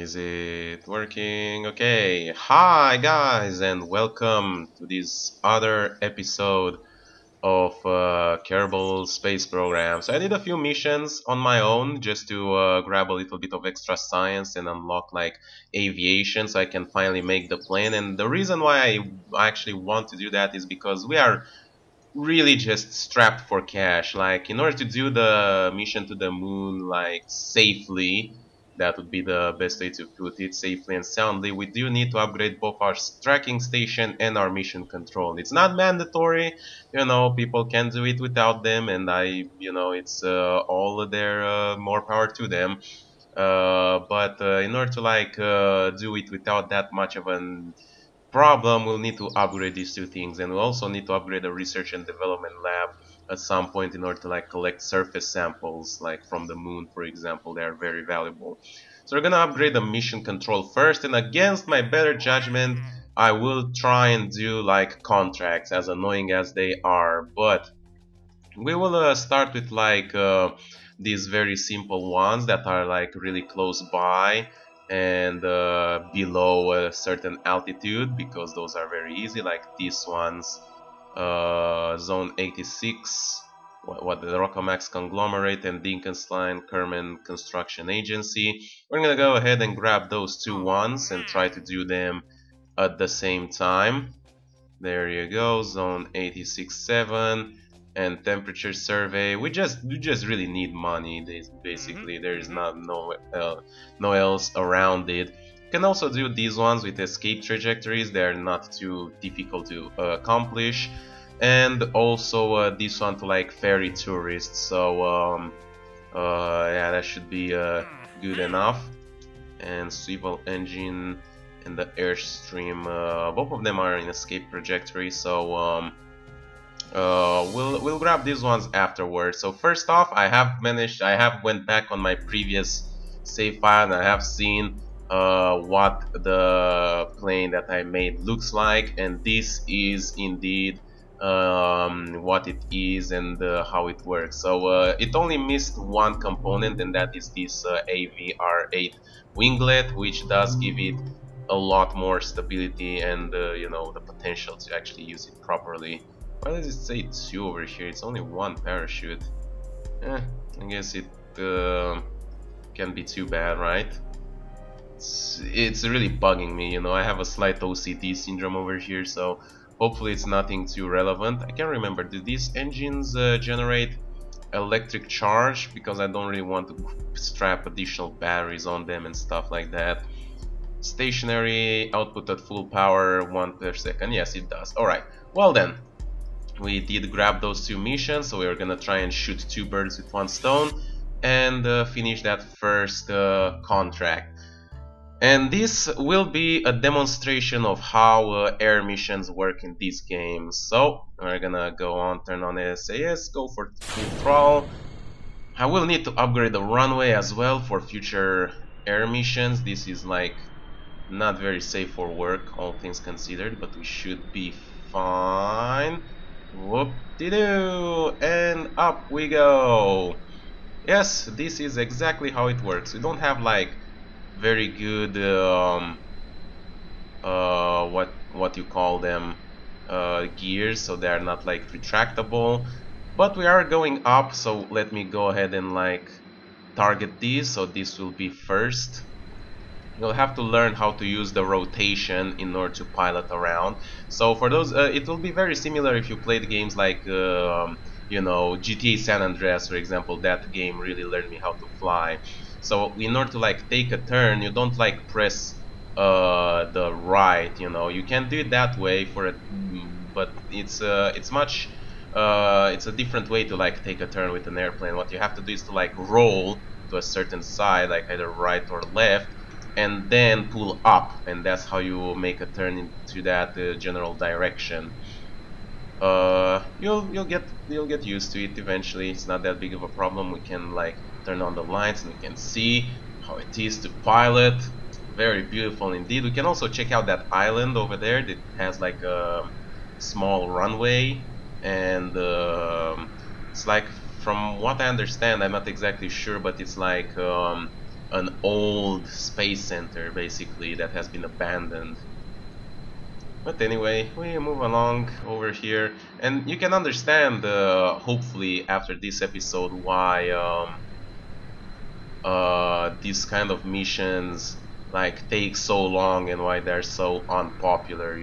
Is it working? Okay. Hi guys and welcome to this other episode of Kerbal space program. So I did a few missions on my own just to grab a little bit of extra science and unlock like aviation so I can finally make the plane. And the reason why I actually want to do that is because we are really just strapped for cash. Like in order to do the mission to the moon like safely, that would be the best way to put it, safely and soundly, we do need to upgrade both our tracking station and our mission control. It's not mandatory, people can do it without them, and it's all their more power to them. But in order to do it without that much of an problem, we'll need to upgrade these two things, and we'll also need to upgrade the research and development lab at some point in order to like collect surface samples like from the moon, for example. They are very valuable. So we're gonna upgrade the mission control first, and against my better judgment I will try and do like contracts, as annoying as they are. But we will start with these very simple ones that are like really close by and below a certain altitude, because those are very easy, like these ones. Zone 86, what the Rocamax Conglomerate and Dinkenstein Kerman Construction Agency. We're gonna go ahead and grab those two ones and try to do them at the same time. There you go, Zone 86-7 and temperature survey. We just really need money. Basically, there is no else around it. You can also do these ones with escape trajectories. They're not too difficult to accomplish, and also this one to like ferry tourists. So yeah, that should be good enough. And swivel engine and the airstream, both of them are in escape trajectory. So we'll grab these ones afterwards. So first off, I have went back on my previous save file and I have seen what the plane that I made looks like, and this is indeed what it is and how it works. So it only missed one component, and that is this AVR8 winglet, which does give it a lot more stability and the potential to actually use it properly. Why does it say 2 over here? It's only one parachute. I guess it can't be too bad, right? It's really bugging me, I have a slight OCD syndrome over here, so hopefully it's nothing too relevant. I can't remember, do these engines generate electric charge? Because I don't really want to strap additional batteries on them and stuff like that. Stationary output at full power, 1 per second. Yes, it does. Alright, well then, we did grab those two missions, so we're gonna try and shoot 2 birds with 1 stone and finish that first contract. And this will be a demonstration of how air missions work in these games. So we're gonna go on, turn on SAS, go for full throttle. I will need to upgrade the runway as well for future air missions. This is like not very safe for work, all things considered, but we should be fine. Whoop-de-doo, and up we go. Yes, this is exactly how it works. We don't have like very good what you call them, gears, so they are not like retractable, but we are going up. So let me go ahead and like target these. So this will be first. You'll have to learn how to use the rotation in order to pilot around. So for those, it will be very similar if you played games like GTA San Andreas, for example. That game really learned me how to fly. So in order to like take a turn, you don't like press the right, you can do it that way for it, but it's a different way to like take a turn with an airplane. What you have to do is to like roll to a certain side, like either right or left, and then pull up, and that's how you make a turn into that general direction. You'll get used to it eventually. It's not that big of a problem. We can like turn on the lights and we can see how it is to pilot. Very beautiful indeed. We can also check out that island over there that has like a small runway, and it's like, from what I understand, I'm not exactly sure, but it's like an old space center basically that has been abandoned. But anyway, we move along over here, and you can understand, hopefully, after this episode, why these kind of missions like take so long and why they're so unpopular.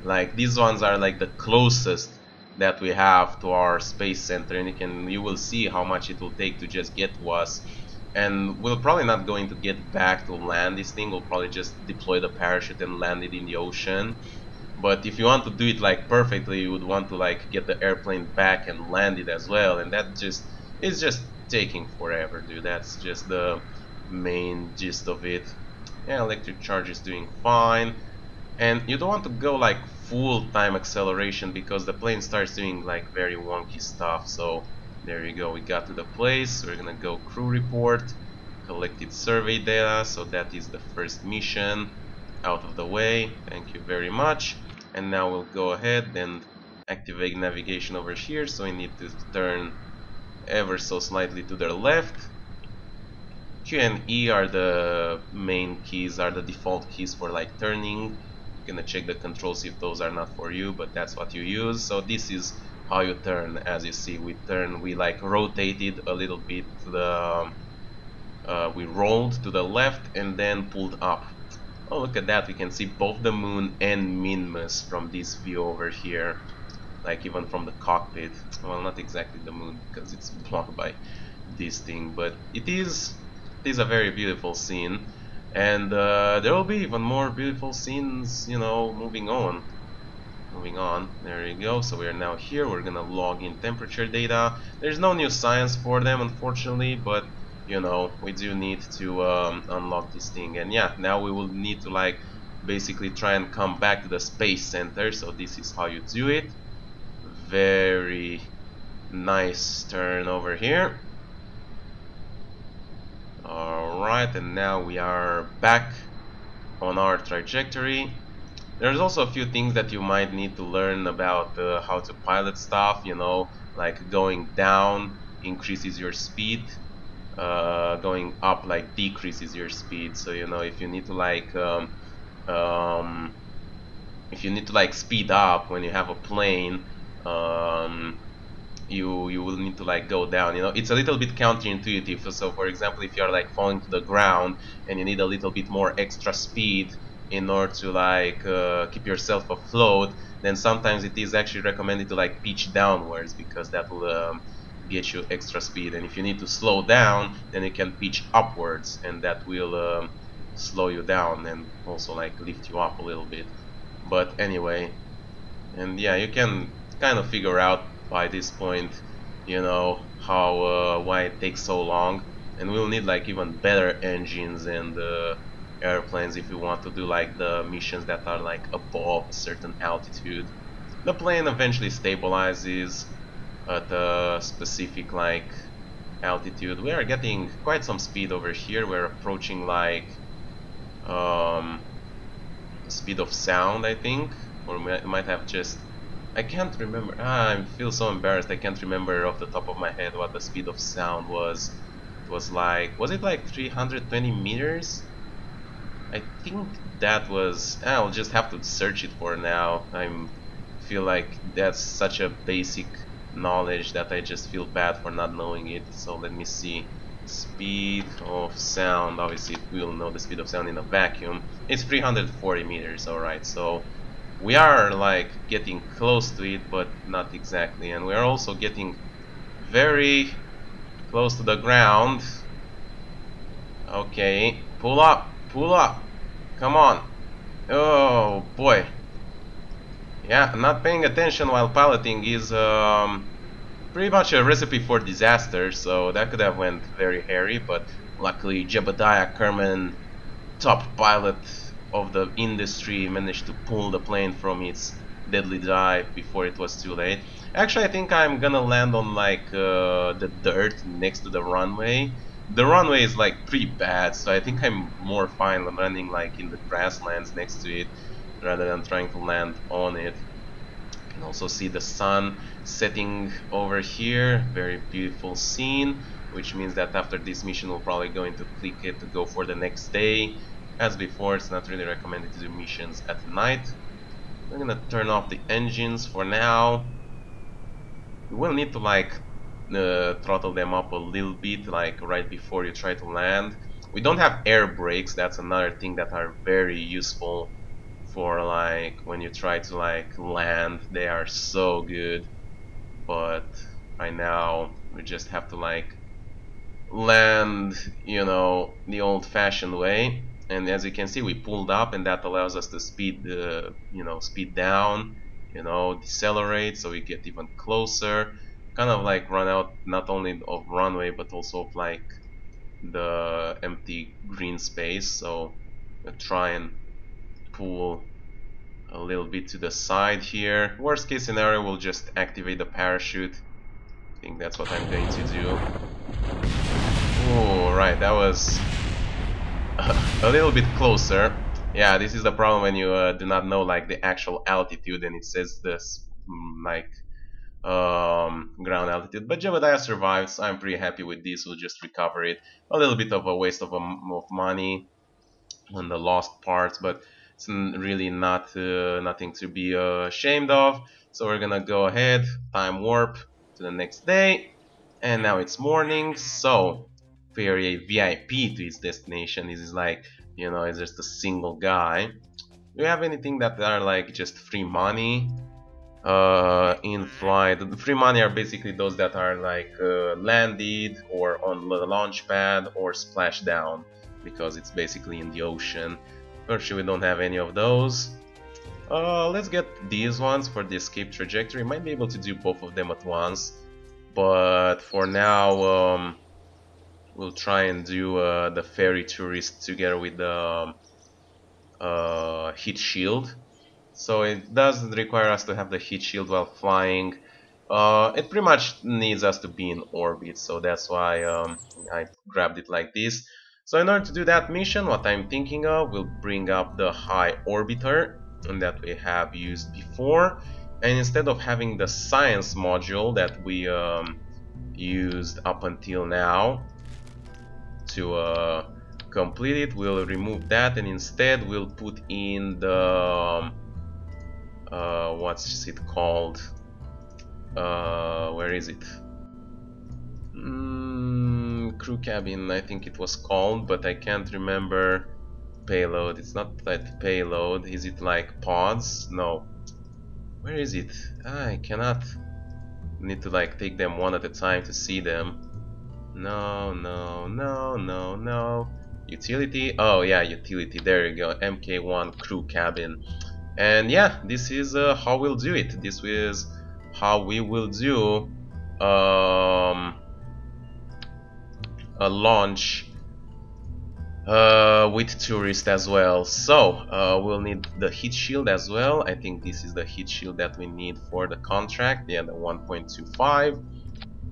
Like these ones are like the closest that we have to our space center, and you will see how much it will take to just get to us. And we're probably not going to get back to land this thing. We'll probably just deploy the parachute and land it in the ocean. But if you want to do it like perfectly, you would want to like get the airplane back and land it as well, and that just is just taking forever, dude. That's just the main gist of it. Yeah, electric charge is doing fine, and you don't want to go like full time acceleration because the plane starts doing like very wonky stuff. So there you go, we got to the place. We're gonna go crew report, collected survey data, so that is the first mission out of the way. Thank you very much. And now we'll go ahead and activate navigation over here, so we need to turn ever so slightly to the left. Q and E are the main keys, are the default keys for like turning. You're gonna check the controls if those are not for you, but that's what you use. So this is how you turn. As you see, we like rotated a little bit to the we rolled to the left and then pulled up. Oh, look at that, we can see both the moon and Minmus from this view over here, like even from the cockpit. Well, not exactly the moon because it's blocked by this thing, but it is a very beautiful scene, and there will be even more beautiful scenes, moving on. There you go. So we are now here. We're gonna log in temperature data. There's no new science for them, unfortunately, but we do need to unlock this thing. And yeah, now we will need to like basically try and come back to the space center. So this is how you do it. Very nice turn over here. Alright, and now we are back on our trajectory. There's also a few things that you might need to learn about how to pilot stuff, like going down increases your speed, going up like decreases your speed. So if you need to like speed up when you have a plane, you will need to like go down. It's a little bit counterintuitive. So for example, if you're like falling to the ground and you need a little bit more extra speed in order to like keep yourself afloat, then sometimes it is actually recommended to like pitch downwards, because that will get you extra speed. And if you need to slow down, then you can pitch upwards, and that will slow you down and also like lift you up a little bit. But anyway, and yeah, you can kind of figure out by this point, how why it takes so long. And we'll need like even better engines and airplanes if you want to do like the missions that are like above a certain altitude. The plane eventually stabilizes at a specific like altitude. We are getting quite some speed over here. We're approaching like speed of sound, I think, or we might have just, I can't remember. I feel so embarrassed. I can't remember off the top of my head what the speed of sound was. Was it like 320 meters? I think that was, I'll just have to search it for now. I feel like that's such a basic knowledge that I just feel bad for not knowing it. So let me see. Speed of sound, obviously we'll know the speed of sound in a vacuum. It's 340 meters, alright, so we are like getting close to it, but not exactly. And we are also getting very close to the ground. Okay, pull up, come on. Oh boy. Yeah, not paying attention while piloting is pretty much a recipe for disaster, so that could have went very hairy, but luckily Jebediah Kerman, top pilot of the industry, managed to pull the plane from its deadly dive before it was too late. Actually, I think I'm gonna land on like the dirt next to the runway. The runway is like pretty bad, so I think I'm more fine landing like in the grasslands next to it rather than trying to land on it. You can also see the sun setting over here. Very beautiful scene. which means that after this mission we're probably going to click it to go for the next day. As before, it's not really recommended to do missions at night. I'm gonna turn off the engines for now. You will need to like throttle them up a little bit, like right before you try to land. We don't have air brakes. That's another thing that are very useful for like when you try to like land. They are so good, but right now we just have to like land, you know, the old-fashioned way. And as you can see, we pulled up, and that allows us to speed, speed down, decelerate, so we get even closer. Kind of like run out not only of runway, but also of like the empty green space. So we'll try and pull a little bit to the side here. Worst case scenario, we'll just activate the parachute. I think that's what I'm going to do. Oh, right, that was a little bit closer. Yeah, this is the problem when you do not know like the actual altitude, and it says this ground altitude. But Jebediah survives. I'm pretty happy with this. We'll just recover it. A little bit of a waste of money on the lost parts, but it's really not nothing to be ashamed of. So we're gonna go ahead, time warp to the next day, and now it's morning. So for a VIP to his destination, this is like, it's just a single guy. Do you have anything that are like just free money in flight? The free money are basically those that are like landed or on the launch pad or splashed down, because it's basically in the ocean. Fortunately, we don't have any of those. Let's get these ones for the escape trajectory. Might be able to do both of them at once, but for now we'll try and do the ferry tourist together with the heat shield. So it doesn't require us to have the heat shield while flying. It pretty much needs us to be in orbit, so that's why I grabbed it like this. So in order to do that mission, what I'm thinking of, we'll bring up the high orbiter that we have used before, and instead of having the science module that we used up until now to complete it, we'll remove that, and instead we'll put in the what's it called? Where is it? Crew cabin, I think it was called, but I can't remember. Payload, it's not that payload. Is it like pods? No. Where is it? I cannot. Need to like take them one at a time to see them. No. Utility? Oh yeah, utility, there you go. MK1 crew cabin. And yeah, this is how we'll do it. This is how we will do a launch with tourist as well. So we'll need the heat shield as well. I think this is the heat shield that we need for the contract. Yeah, the 1.25.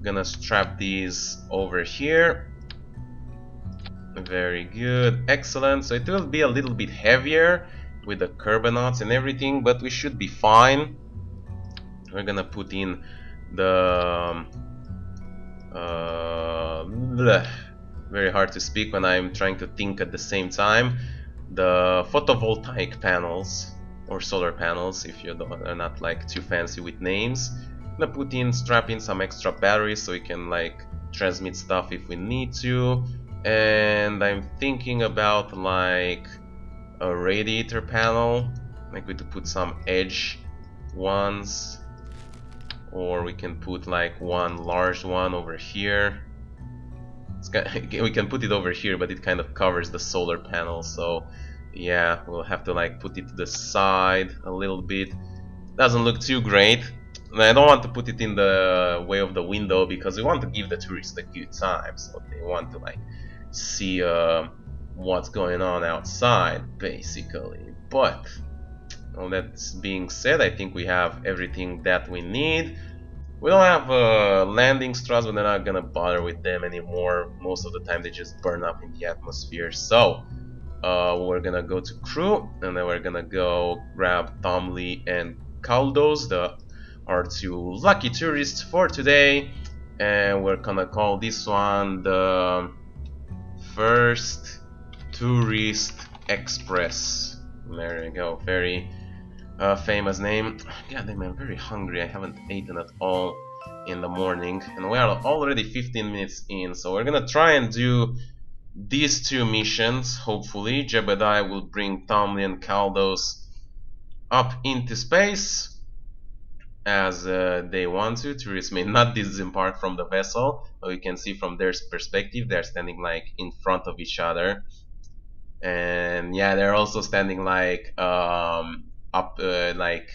Gonna strap these over here. Very good, excellent. So it will be a little bit heavier with the carbonauts and everything, but we should be fine. We're gonna put in the very hard to speak when I'm trying to think at the same time. The photovoltaic panels, or solar panels, if you are not like too fancy with names. I'm gonna strap in some extra batteries so we can like transmit stuff if we need to. And I'm thinking about like a radiator panel, like we could put some edge ones, or we can put like one large one over here. We can put it over here, but it kind of covers the solar panel, so yeah, we'll have to like put it to the side a little bit. Doesn't look too great. And I don't want to put it in the way of the window, because we want to give the tourists a good time, so they want to like see what's going on outside, basically. But all that being said, I think we have everything that we need. We don't have landing struts, but they're not gonna bother with them anymore. Most of the time they just burn up in the atmosphere. So we're gonna go to crew, and then we're gonna go grab Tom Lee and Caldos, our two lucky tourists for today. and we're gonna call this one the First Tourist Express. There you go, very famous name. God damn, I'm very hungry. I haven't eaten at all in the morning, and we are already 15 minutes in, so we're gonna try and do these two missions. Hopefully Jebediah will bring Tomlin and Kaldos up into space as they want to. Tourists may not disembark from the vessel, but we can see from their perspective they're standing like in front of each other, and yeah, they're also standing like up like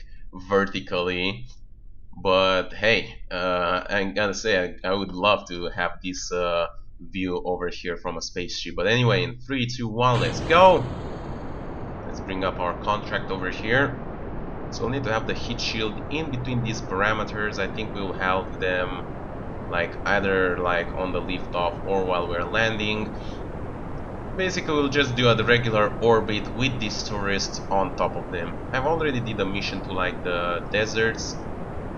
vertically. But hey, I'm gonna say I would love to have this view over here from a spaceship. But anyway, in 3, 2, 1, let's go. Let's bring up our contract over here. So we'll need to have the heat shield in between these parameters. I think we'll have them like either like on the liftoff or while we're landing. Basically, we'll just do a regular orbit with these tourists on top of them. I've already did a mission to like the deserts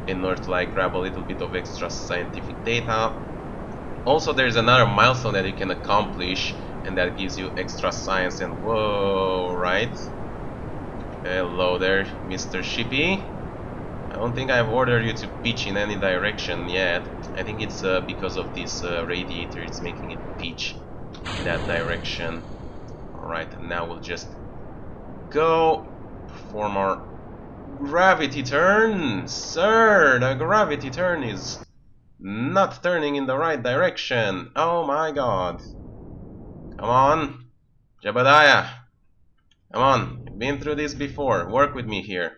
in order to like grab a little bit of extra scientific data. Also, there's another milestone that you can accomplish, and that gives you extra science. And whoa, right? Hello there, Mr. Shippy. I don't think I've ordered you to pitch in any direction yet. I think it's because of this radiator, it's making it pitch in that direction. Alright, and now we'll just go perform our gravity turn. Sir, the gravity turn is not turning in the right direction. Oh my god. Come on, Jebediah. Come on, you've been through this before. Work with me here.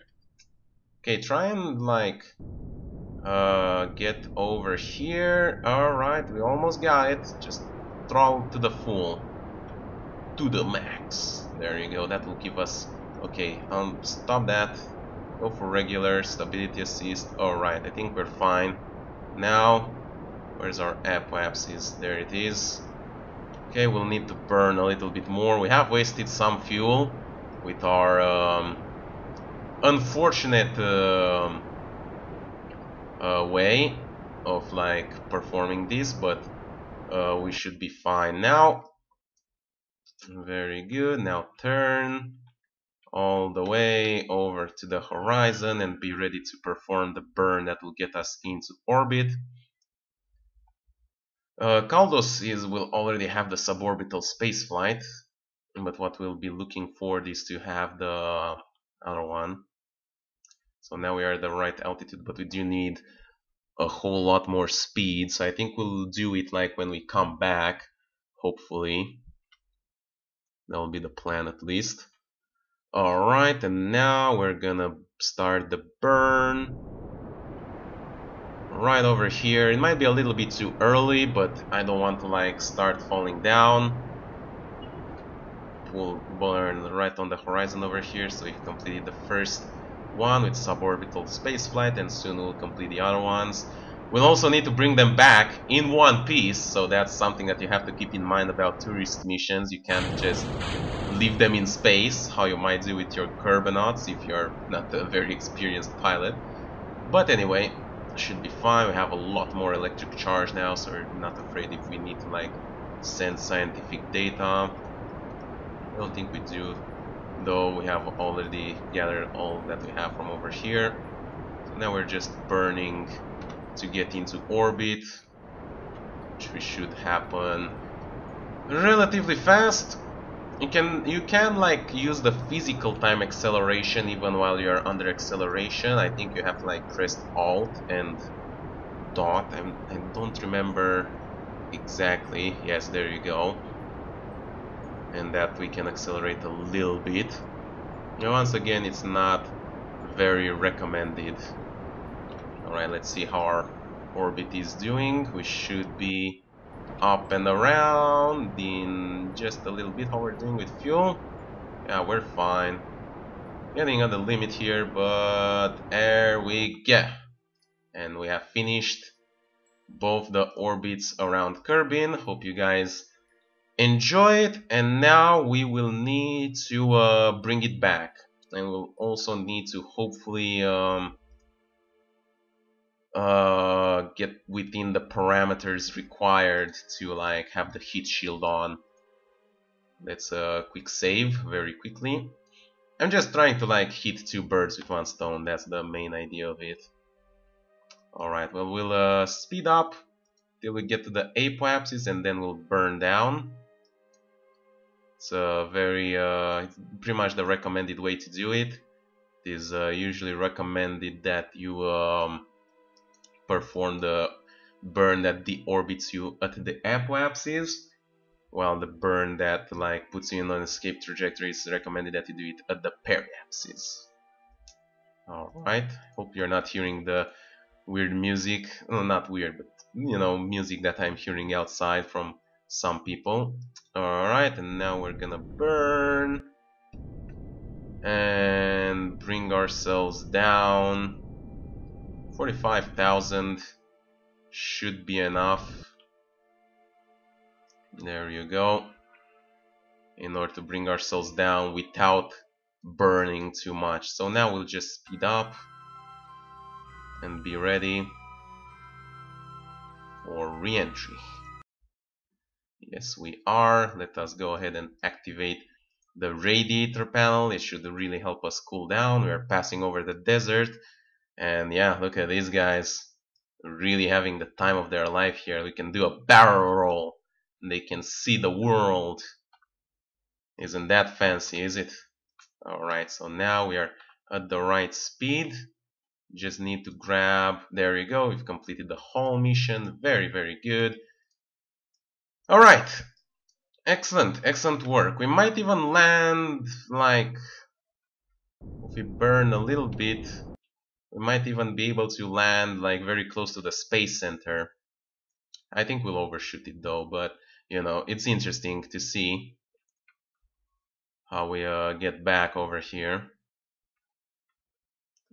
Okay, try and like get over here. Alright, we almost got it. Just throttle to the full. To the max. There you go, that will give us... Okay, stop that. Go for regular stability assist. Alright, I think we're fine. Now, where's our apoapsis? There it is. Okay, we'll need to burn a little bit more. We have wasted some fuel with our unfortunate way of like performing this, but we should be fine now. Very good. Now turn all the way over to the horizon and be ready to perform the burn that will get us into orbit. Kaldos will already have the suborbital spaceflight, but what we'll be looking for is to have the other one. So now we are at the right altitude, but we do need a whole lot more speed. So I think we'll do it like when we come back, hopefully. That will be the plan at least. Alright, and now we're gonna start the burn. Right over here. It might be a little bit too early, but I don't want to like start falling down. We'll burn right on the horizon over here, so we've completed the first one with suborbital spaceflight, and soon we'll complete the other ones. We'll also need to bring them back in one piece, so that's something that you have to keep in mind about tourist missions. You can't just leave them in space, how you might do with your Kerbal if you're not a very experienced pilot. But anyway, should be fine. We have a lot more electric charge now, so we're not afraid if we need to like send scientific data. I don't think we do, though. We have already gathered all that we have from over here. So now we're just burning to get into orbit, which should happen relatively fast. You can like use the physical time acceleration even while you're under acceleration. I think you have to like press Alt and dot. I don't remember exactly. Yes, there you go. And that we can accelerate a little bit. And once again, it's not very recommended. Alright, let's see how our orbit is doing. We should be up and around in just a little bit. How we're doing with fuel? Yeah, we're fine. Getting on the limit here, but there we go. And we have finished both the orbits around Kerbin. Hope you guys enjoy it. And now we will need to bring it back. And we'll also need to hopefully get within the parameters required to like have the heat shield on. Let's quick save very quickly. I'm just trying to like hit two birds with one stone. That's the main idea of it. Alright, well, we'll speed up till we get to the apoapsis and then we'll burn down. It's it's pretty much the recommended way to do it. It is usually recommended that you perform the burn that deorbits you at the apoapsis, while the burn that like puts you in an escape trajectory is recommended that you do it at the periapsis. Alright, hope you're not hearing the weird music. No, not weird, but you know, music that I'm hearing outside from some people. Alright, and now we're gonna burn and bring ourselves down. 45,000 should be enough. There you go. In order to bring ourselves down without burning too much. So now we'll just speed up and be ready for re-entry. Yes, we are. Let us go ahead and activate the radiator panel. It should really help us cool down. We are passing over the desert, and yeah, look at these guys really having the time of their life here. We can do a barrel roll and they can see the world. Isn't that fancy, is it? Alright, so now we are at the right speed. Just need to grab, there you go, we've completed the whole mission. Very, very good. Alright, excellent work. We might even land, like, if we burn a little bit, we might even be able to land like very close to the space center. I think we'll overshoot it though, but you know, it's interesting to see how we get back over here.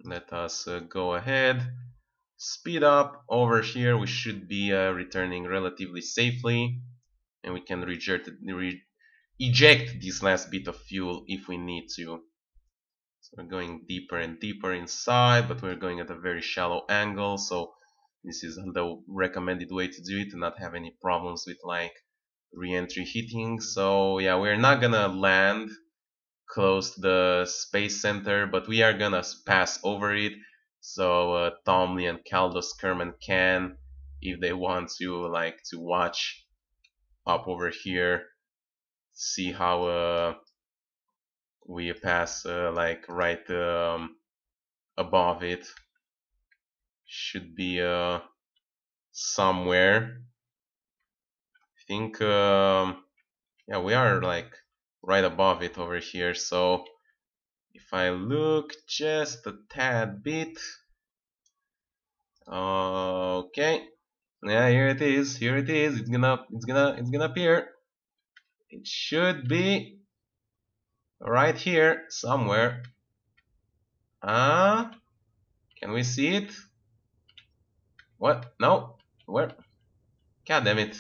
Let us go ahead, speed up over here. We should be returning relatively safely, and we can eject this last bit of fuel if we need to. So we're going deeper and deeper inside, but we're going at a very shallow angle, so this is the recommended way to do it, to not have any problems with like re-entry hitting. So yeah, we're not gonna land close to the space center, but we are gonna pass over it, so Tomley and Caldos Kerman can, if they want to, like to watch up over here, see how we pass like right above it. Should be somewhere. I think yeah, we are like right above it over here. So if I look just a tad bit, okay, yeah, here it is. Here it is. It's gonna appear. It should be right here somewhere. Can we see it? What? No. Where? God damn it.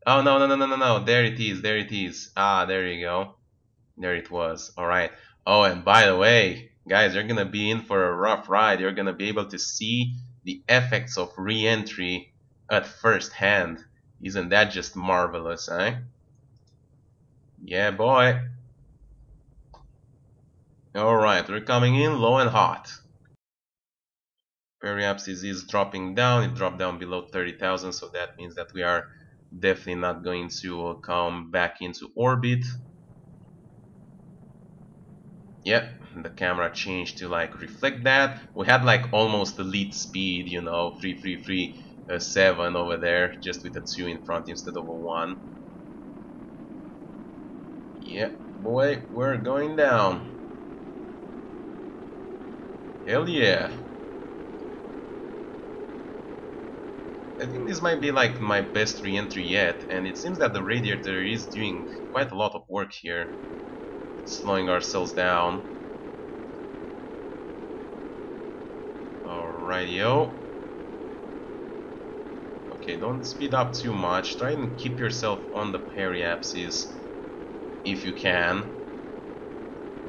Oh, no. There it is. There it is. Ah, there you go. There it was. Alright. Oh, and by the way, guys, you're gonna be in for a rough ride. You're gonna be able to see the effects of re-entry at first hand. Isn't that just marvelous, eh? Yeah, boy. Alright, we're coming in low and hot. Periapsis is dropping down. It dropped down below 30,000, so that means that we are definitely not going to come back into orbit. Yep, the camera changed to like reflect that. We had like almost the lead speed, you know, 333.7 over there, just with a 2 in front instead of a 1. Yep, boy, we're going down. Hell yeah. I think this might be like my best re-entry yet, and it seems that the radiator is doing quite a lot of work here, slowing ourselves down. Alrighty-o. Okay, don't speed up too much. Try and keep yourself on the periapsis if you can.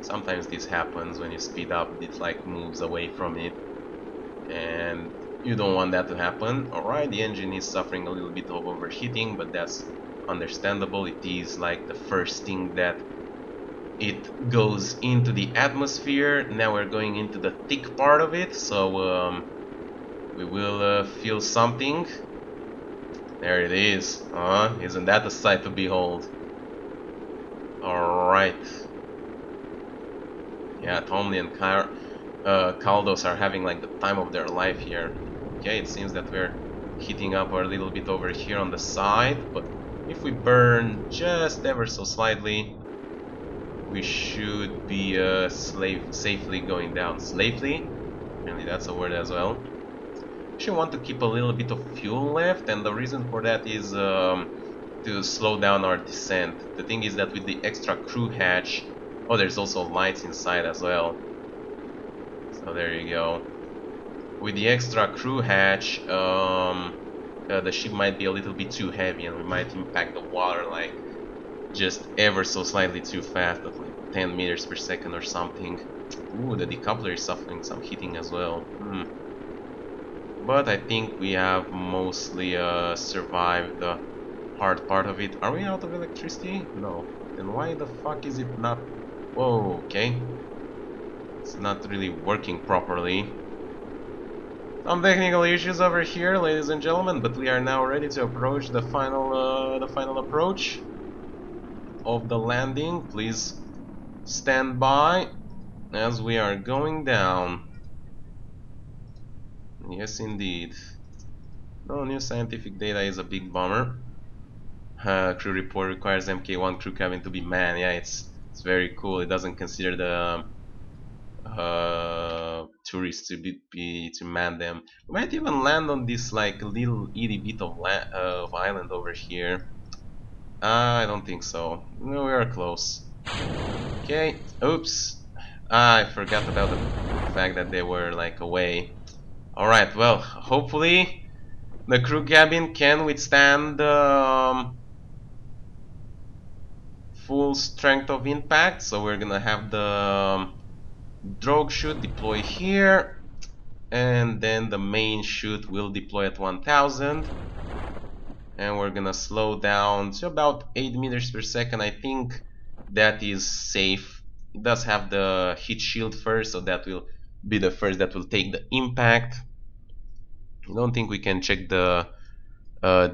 Sometimes this happens when you speed up, it like moves away from it. And You don't want that to happen. Alright, the engine is suffering a little bit of overheating, but that's understandable. It is like the first thing that it goes into the atmosphere. Now we're going into the thick part of it, so we will feel something. There it is. Isn't that a sight to behold? Alright. Yeah, Tomley and Kaldos are having like the time of their life here. Okay, it seems that we're heating up a little bit over here on the side, but if we burn just ever so slightly, we should be safely going down. Safely? Really, that's a word as well. Actually want to keep a little bit of fuel left, and the reason for that is to slow down our descent. The thing is that with the extra crew hatch, oh, there's also lights inside as well. So there you go. With the extra crew hatch, the ship might be a little bit too heavy, and we might impact the water like just ever so slightly too fast, at like 10 meters per second or something. Ooh, the decoupler is suffering some heating as well. But I think we have mostly survived the hard part of it. Are we out of electricity? No. Then why the fuck is it not... Whoa, okay. It's not really working properly. Some technical issues over here, ladies and gentlemen, but we are now ready to approach the final approach of the landing. Please stand by as we are going down. Yes, indeed. No new scientific data is a big bummer. Crew report requires MK1 crew cabin to be manned. Yeah, it's very cool. It doesn't consider the tourists to man them. We might even land on this like little itty bit of island over here. I don't think so. No, we are close. Okay. Oops. I forgot about the fact that they were like away. Alright, well, hopefully the crew cabin can withstand full strength of impact. So we're gonna have the drogue chute deploy here, and then the main chute will deploy at 1000, and we're gonna slow down to about 8 meters per second. I think that is safe. It does have the heat shield first, so that will be the first that will take the impact. I don't think we can check the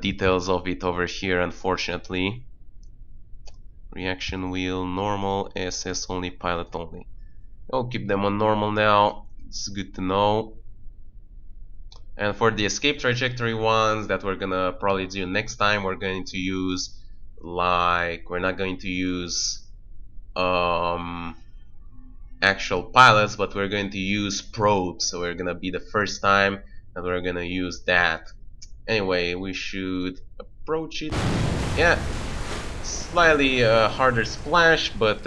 details of it over here, unfortunately. Reaction wheel, normal, SS only, pilot only. I'll keep them on normal now. It's good to know. And for the escape trajectory ones that we're gonna probably do next time, we're going to use like, we're not going to use actual pilots, but we're going to use probes. So we're gonna be the first time that we're gonna use that. Anyway, we should approach it. Yeah, slightly harder splash, but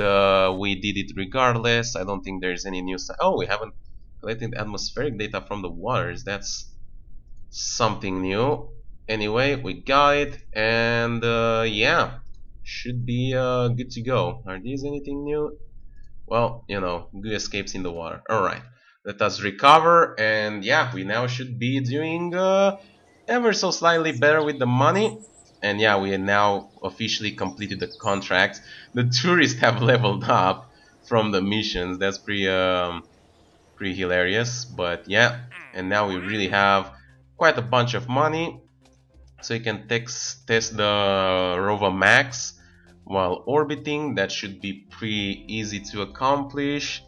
we did it regardless. I don't think there's any new oh, we haven't collected atmospheric data from the waters. That's something new. Anyway, we got it, and yeah, should be good to go. Are these anything new? Well, you know, good escapes in the water. Alright, let us recover, and yeah, we now should be doing ever so slightly better with the money. And yeah, we now officially completed the contract. The tourists have leveled up from the missions. That's pretty hilarious. But yeah, and now we really have quite a bunch of money, so you can test the Rova Max while orbiting. That should be pretty easy to accomplish.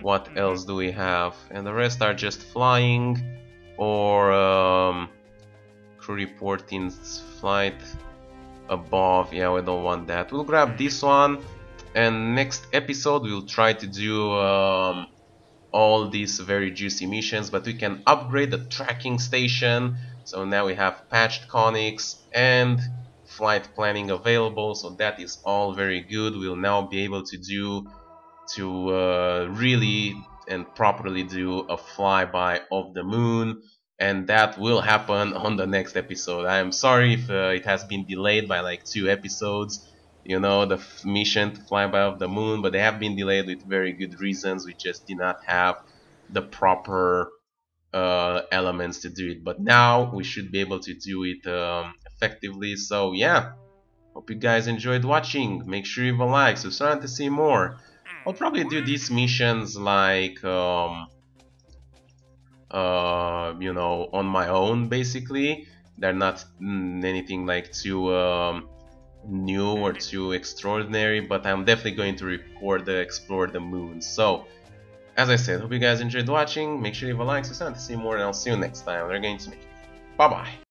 What else do we have? And the rest are just flying or crew reporting flight above. Yeah, we don't want that. We'll grab this one, and next episode we'll try to do all these very juicy missions, but we can upgrade the tracking station. So now we have patched conics and flight planning available, so that is all very good. We'll now be able to really and properly do a flyby of the moon, and that will happen on the next episode. I am sorry if it has been delayed by like 2 episodes, you know, the mission to fly by of the moon, but they have been delayed with very good reasons. We just did not have the proper elements to do it, but now we should be able to do it effectively. So yeah, hope you guys enjoyed watching. Make sure you leave a like, subscribe to see more. I'll probably do these missions like you know, on my own basically. They're not anything like too new or too extraordinary, but I'm definitely going to record the explore the moon. So as I said, hope you guys enjoyed watching. Make sure you leave a like, subscribe to see more, and I'll see you next time. They're going to me. Bye bye.